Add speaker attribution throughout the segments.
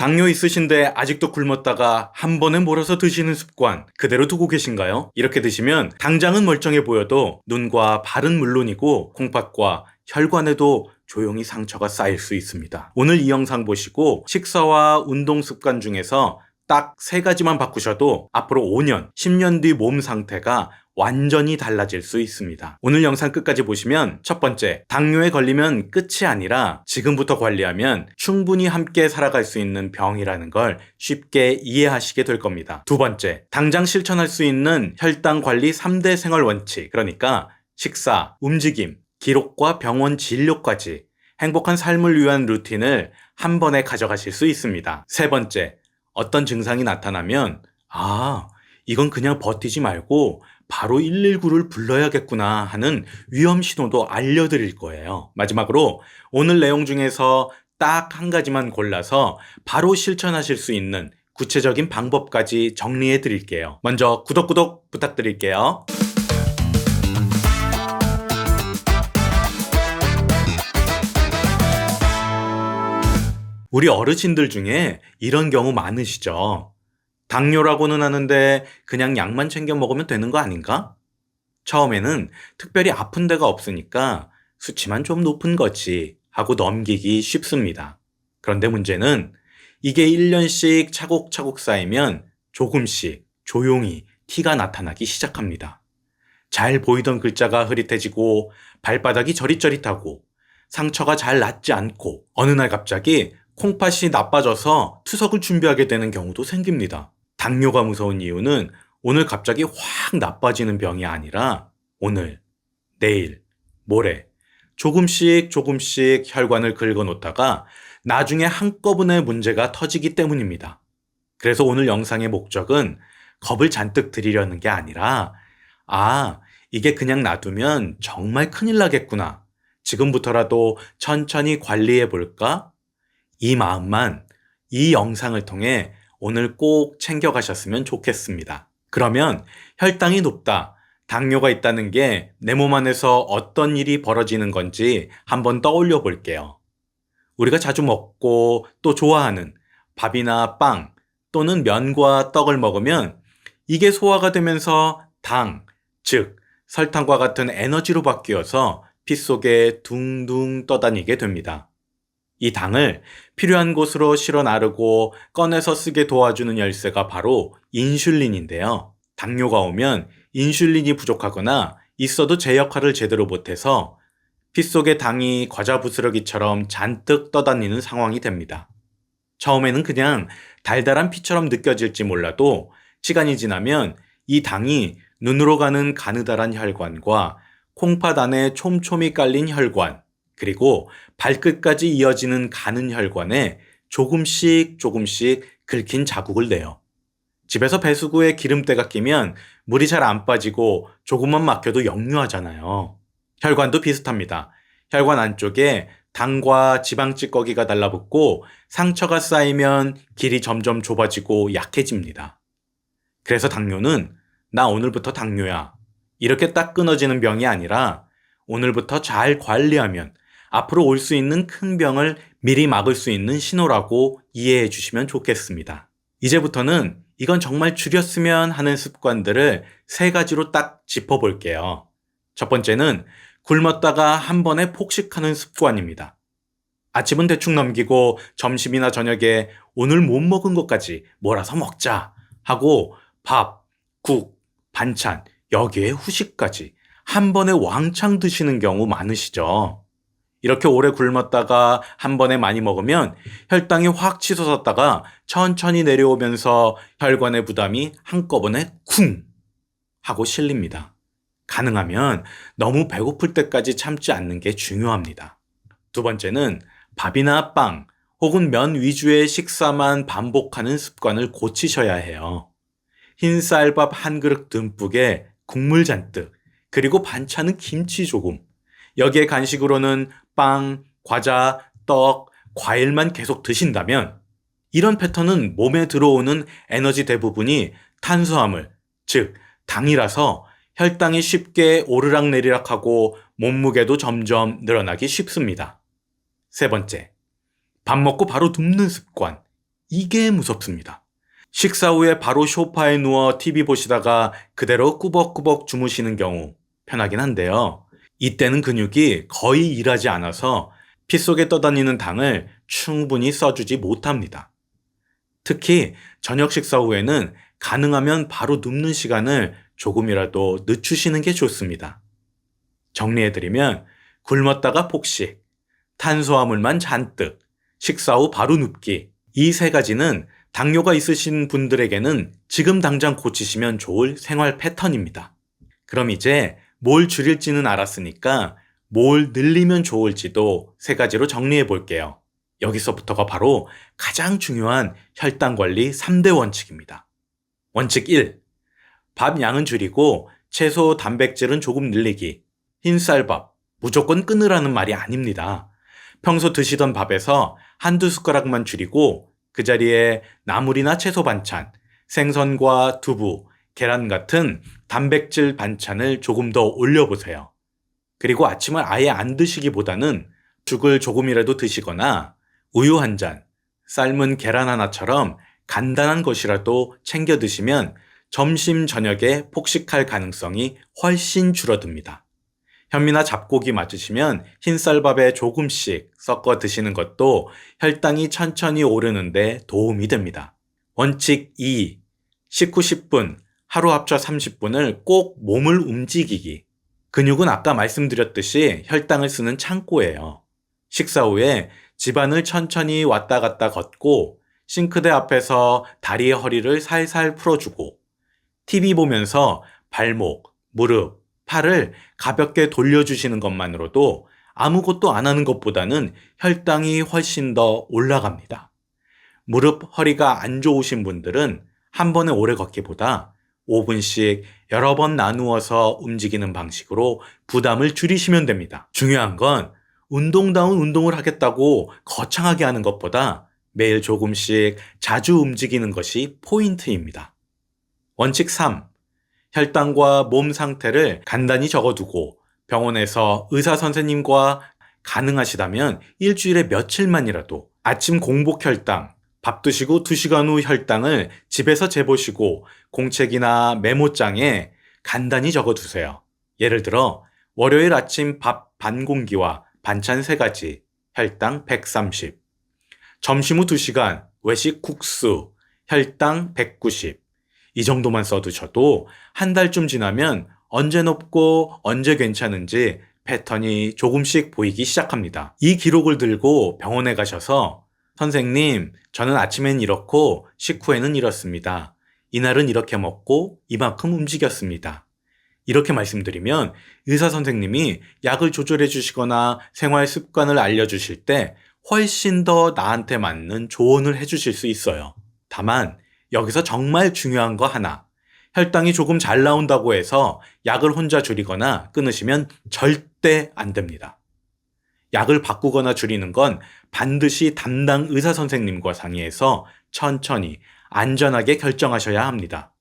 Speaker 1: 당뇨 있으신데 아직도 굶었다가 한 번에 몰아서 드시는 습관 그대로 두고 계신가요? 이렇게 드시면 당장은 멀쩡해 보여도 눈과 발은 물론이고 콩팥과 혈관에도 조용히 상처가 쌓일 수 있습니다. 오늘 이 영상 보시고 식사와 운동 습관 중에서 딱 3가지만 바꾸셔도 앞으로 5년, 10년 뒤 몸 상태가 완전히 달라질 수 있습니다. 오늘 영상 끝까지 보시면 첫 번째, 당뇨에 걸리면 끝이 아니라 지금부터 관리하면 충분히 함께 살아갈 수 있는 병이라는 걸 쉽게 이해하시게 될 겁니다. 두 번째, 당장 실천할 수 있는 혈당 관리 3대 생활 원칙, 그러니까 식사, 움직임, 기록과 병원 진료까지 행복한 삶을 위한 루틴을 한 번에 가져가실 수 있습니다. 세 번째, 어떤 증상이 나타나면 이건 그냥 버티지 말고 바로 119를 불러야겠구나 하는 위험 신호도 알려드릴 거예요. 마지막으로 오늘 내용 중에서 딱 한 가지만 골라서 바로 실천하실 수 있는 구체적인 방법까지 정리해 드릴게요. 먼저 구독 부탁드릴게요. 우리 어르신들 중에 이런 경우 많으시죠? 당뇨라고는 하는데 그냥 약만 챙겨 먹으면 되는 거 아닌가? 처음에는 특별히 아픈 데가 없으니까 수치만 좀 높은 거지 하고 넘기기 쉽습니다. 그런데 문제는 이게 1년씩 차곡차곡 쌓이면 조금씩 조용히 티가 나타나기 시작합니다. 잘 보이던 글자가 흐릿해지고 발바닥이 저릿저릿하고 상처가 잘 낫지 않고 어느 날 갑자기 콩팥이 나빠져서 투석을 준비하게 되는 경우도 생깁니다. 당뇨가 무서운 이유는 오늘 갑자기 확 나빠지는 병이 아니라 오늘, 내일, 모레 조금씩 혈관을 긁어놓다가 나중에 한꺼번에 문제가 터지기 때문입니다. 그래서 오늘 영상의 목적은 겁을 잔뜩 드리려는 게 아니라 이게 그냥 놔두면 정말 큰일 나겠구나. 지금부터라도 천천히 관리해 볼까? 이 마음만 이 영상을 통해 오늘 꼭 챙겨가셨으면 좋겠습니다. 그러면 혈당이 높다, 당뇨가 있다는 게 내 몸 안에서 어떤 일이 벌어지는 건지 한번 떠올려 볼게요. 우리가 자주 먹고 또 좋아하는 밥이나 빵 또는 면과 떡을 먹으면 이게 소화가 되면서 당, 즉 설탕과 같은 에너지로 바뀌어서 피 속에 둥둥 떠다니게 됩니다. 이 당을 필요한 곳으로 실어 나르고 꺼내서 쓰게 도와주는 열쇠가 바로 인슐린인데요. 당뇨가 오면 인슐린이 부족하거나 있어도 제 역할을 제대로 못해서 피 속의 당이 과자 부스러기처럼 잔뜩 떠다니는 상황이 됩니다. 처음에는 그냥 달달한 피처럼 느껴질지 몰라도 시간이 지나면 이 당이 눈으로 가는 가느다란 혈관과 콩팥 안에 촘촘히 깔린 혈관, 그리고 발끝까지 이어지는 가는 혈관에 조금씩 긁힌 자국을 내요. 집에서 배수구에 기름때가 끼면 물이 잘 안 빠지고 조금만 막혀도 역류하잖아요. 혈관도 비슷합니다. 혈관 안쪽에 당과 지방 찌꺼기가 달라붙고 상처가 쌓이면 길이 점점 좁아지고 약해집니다. 그래서 당뇨는 나 오늘부터 당뇨야, 이렇게 딱 끊어지는 병이 아니라 오늘부터 잘 관리하면 앞으로 올 수 있는 큰 병을 미리 막을 수 있는 신호라고 이해해 주시면 좋겠습니다. 이제부터는 이건 정말 줄였으면 하는 습관들을 3가지로 딱 짚어볼게요. 첫 번째는 굶었다가 한 번에 폭식하는 습관입니다. 아침은 대충 넘기고 점심이나 저녁에 오늘 못 먹은 것까지 몰아서 먹자 하고 밥, 국, 반찬, 여기에 후식까지 한 번에 왕창 드시는 경우 많으시죠? 이렇게 오래 굶었다가 한 번에 많이 먹으면 혈당이 확 치솟았다가 천천히 내려오면서 혈관의 부담이 한꺼번에 쿵 하고 실립니다. 가능하면 너무 배고플 때까지 참지 않는 게 중요합니다. 두 번째는 밥이나 빵 혹은 면 위주의 식사만 반복하는 습관을 고치셔야 해요. 흰 쌀밥 한 그릇 듬뿍에 국물 잔뜩, 그리고 반찬은 김치 조금, 여기에 간식으로는 빵, 과자, 떡, 과일만 계속 드신다면 이런 패턴은 몸에 들어오는 에너지 대부분이 탄수화물, 즉 당이라서 혈당이 쉽게 오르락내리락하고 몸무게도 점점 늘어나기 쉽습니다. 세 번째, 밥 먹고 바로 눕는 습관. 이게 무섭습니다. 식사 후에 바로 소파에 누워 TV 보시다가 그대로 꾸벅꾸벅 주무시는 경우 편하긴 한데요. 이때는 근육이 거의 일하지 않아서 피 속에 떠다니는 당을 충분히 써주지 못합니다. 특히 저녁 식사 후에는 가능하면 바로 눕는 시간을 조금이라도 늦추시는 게 좋습니다. 정리해드리면 굶었다가 폭식, 탄수화물만 잔뜩, 식사 후 바로 눕기, 이 세 가지는 당뇨가 있으신 분들에게는 지금 당장 고치시면 좋을 생활 패턴입니다. 그럼 이제 뭘 줄일지는 알았으니까 뭘 늘리면 좋을지도 세 가지로 정리해 볼게요. 여기서부터가 바로 가장 중요한 혈당 관리 3대 원칙입니다. 원칙 1. 밥 양은 줄이고 채소 단백질은 조금 늘리기. 흰쌀밥 무조건 끊으라는 말이 아닙니다. 평소 드시던 밥에서 한두 숟가락만 줄이고 그 자리에 나물이나 채소 반찬, 생선과 두부, 계란 같은 단백질 반찬을 조금 더 올려보세요. 그리고 아침을 아예 안 드시기보다는 죽을 조금이라도 드시거나 우유 한 잔, 삶은 계란 하나처럼 간단한 것이라도 챙겨 드시면 점심, 저녁에 폭식할 가능성이 훨씬 줄어듭니다. 현미나 잡곡이 맞으시면 흰쌀밥에 조금씩 섞어 드시는 것도 혈당이 천천히 오르는데 도움이 됩니다. 원칙 2. 식후 10분, 하루 합쳐 30분을 꼭 몸을 움직이기. 근육은 아까 말씀드렸듯이 혈당을 쓰는 창고예요. 식사 후에 집안을 천천히 왔다 갔다 걷고 싱크대 앞에서 다리의 허리를 살살 풀어주고 TV 보면서 발목, 무릎, 팔을 가볍게 돌려주시는 것만으로도 아무것도 안 하는 것보다는 혈당이 훨씬 더 올라갑니다. 무릎, 허리가 안 좋으신 분들은 한 번에 오래 걷기보다 5분씩 여러 번 나누어서 움직이는 방식으로 부담을 줄이시면 됩니다. 중요한 건 운동다운 운동을 하겠다고 거창하게 하는 것보다 매일 조금씩 자주 움직이는 것이 포인트입니다. 원칙 3. 혈당과 몸 상태를 간단히 적어두고 병원에서 의사 선생님과 가능하시다면 일주일에 며칠만이라도 아침 공복 혈당, 밥 드시고 2시간 후 혈당을 집에서 재보시고 공책이나 메모장에 간단히 적어두세요. 예를 들어 월요일 아침 밥 반 공기와 반찬 3가지, 혈당 130. 점심 후 2시간 외식 국수, 혈당 190. 이 정도만 써두셔도 한 달쯤 지나면 언제 높고 언제 괜찮은지 패턴이 조금씩 보이기 시작합니다. 이 기록을 들고 병원에 가셔서 선생님, 저는 아침엔 이렇고 식후에는 이렇습니다. 이날은 이렇게 먹고 이만큼 움직였습니다. 이렇게 말씀드리면 의사 선생님이 약을 조절해 주시거나 생활 습관을 알려주실 때 훨씬 더 나한테 맞는 조언을 해주실 수 있어요. 다만 여기서 정말 중요한 거 하나, 혈당이 조금 잘 나온다고 해서 약을 혼자 줄이거나 끊으시면 절대 안 됩니다. 약을 바꾸거나 줄이는 건 반드시 담당 의사 선생님과 상의해서 천천히 안전하게 결정하셔야 합니다.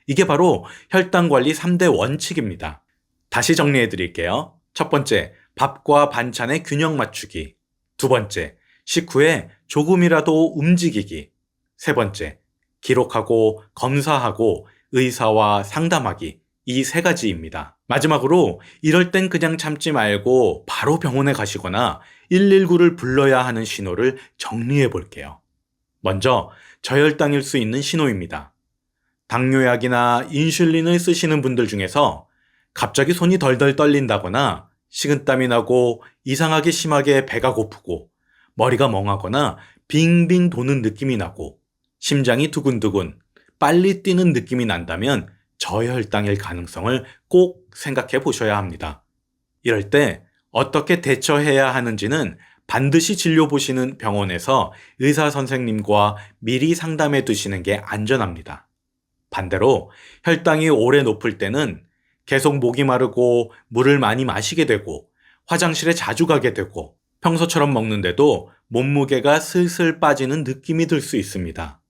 Speaker 1: 이게 바로 혈당 관리 3대 원칙입니다. 다시 정리해 드릴게요. 첫 번째, 밥과 반찬의 균형 맞추기. 두 번째, 식후에 조금이라도 움직이기. 세 번째, 기록하고 검사하고 의사와 상담하기. 이 3가지입니다. 마지막으로 이럴 땐 그냥 참지 말고 바로 병원에 가시거나 119를 불러야 하는 신호를 정리해 볼게요. 먼저 저혈당일 수 있는 신호입니다. 당뇨약이나 인슐린을 쓰시는 분들 중에서 갑자기 손이 덜덜 떨린다거나 식은땀이 나고 이상하게 심하게 배가 고프고 머리가 멍하거나 빙빙 도는 느낌이 나고 심장이 두근두근 빨리 뛰는 느낌이 난다면 저혈당일 가능성을 꼭 생각해 보셔야 합니다. 이럴 때 어떻게 대처해야 하는지는 반드시 진료 보시는 병원에서 의사 선생님과 미리 상담해 두시는 게 안전합니다. 반대로 혈당이 오래 높을 때는 계속 목이 마르고 물을 많이 마시게 되고 화장실에 자주 가게 되고 평소처럼 먹는데도 몸무게가 슬슬 빠지는 느낌이 들 수 있습니다.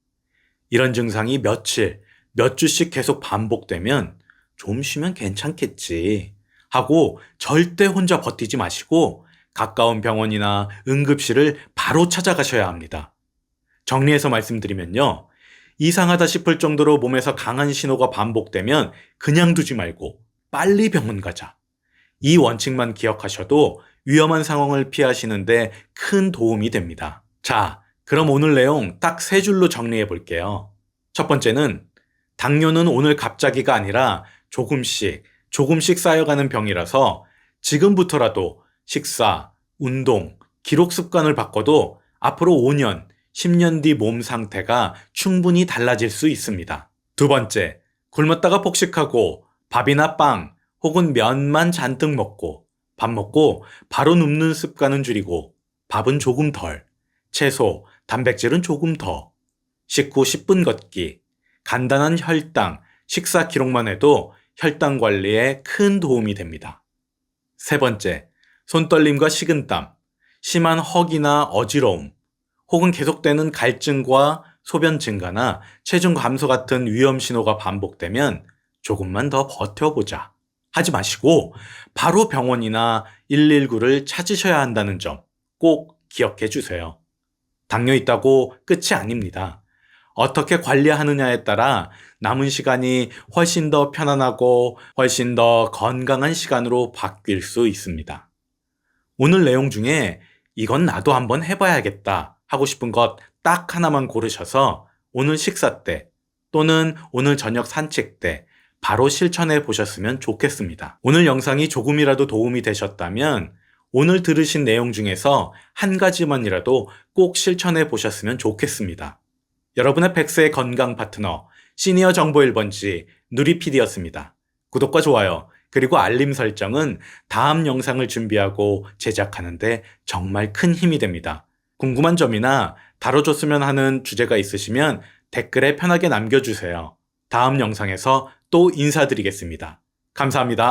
Speaker 1: 이런 증상이 며칠, 몇 주씩 계속 반복되면 좀 쉬면 괜찮겠지 하고 절대 혼자 버티지 마시고 가까운 병원이나 응급실을 바로 찾아가셔야 합니다. 정리해서 말씀드리면요. 이상하다 싶을 정도로 몸에서 강한 신호가 반복되면 그냥 두지 말고 빨리 병원 가자. 이 원칙만 기억하셔도 위험한 상황을 피하시는데 큰 도움이 됩니다. 자, 그럼 오늘 내용 딱 세 줄로 정리해 볼게요. 첫 번째는 당뇨는 오늘 갑자기가 아니라 조금씩 쌓여가는 병이라서 지금부터라도 식사, 운동, 기록 습관을 바꿔도 앞으로 5년, 10년 뒤 몸 상태가 충분히 달라질 수 있습니다. 두 번째, 굶었다가 폭식하고 밥이나 빵 혹은 면만 잔뜩 먹고 밥 먹고 바로 눕는 습관은 줄이고 밥은 조금 덜, 채소, 단백질은 조금 더, 식후 10분 걷기, 간단한 혈당, 식사 기록만 해도 혈당 관리에 큰 도움이 됩니다. 세 번째, 손떨림과 식은땀, 심한 허기나 어지러움, 혹은 계속되는 갈증과 소변 증가나 체중 감소 같은 위험 신호가 반복되면 조금만 더 버텨보자 하지 마시고 바로 병원이나 119를 찾으셔야 한다는 점 꼭 기억해 주세요. 당뇨 있다고 끝이 아닙니다. 어떻게 관리하느냐에 따라 남은 시간이 훨씬 더 편안하고 훨씬 더 건강한 시간으로 바뀔 수 있습니다. 오늘 내용 중에 이건 나도 한번 해봐야겠다 하고 싶은 것 딱 하나만 고르셔서 오늘 식사 때 또는 오늘 저녁 산책 때 바로 실천해 보셨으면 좋겠습니다. 오늘 영상이 조금이라도 도움이 되셨다면 오늘 들으신 내용 중에서 한 가지만이라도 꼭 실천해 보셨으면 좋겠습니다. 여러분의 100세의 건강 파트너 시니어 정보 1번지 누리PD였습니다. 구독과 좋아요 그리고 알림 설정은 다음 영상을 준비하고 제작하는데 정말 큰 힘이 됩니다. 궁금한 점이나 다뤄줬으면 하는 주제가 있으시면 댓글에 편하게 남겨주세요. 다음 영상에서 또 인사드리겠습니다. 감사합니다.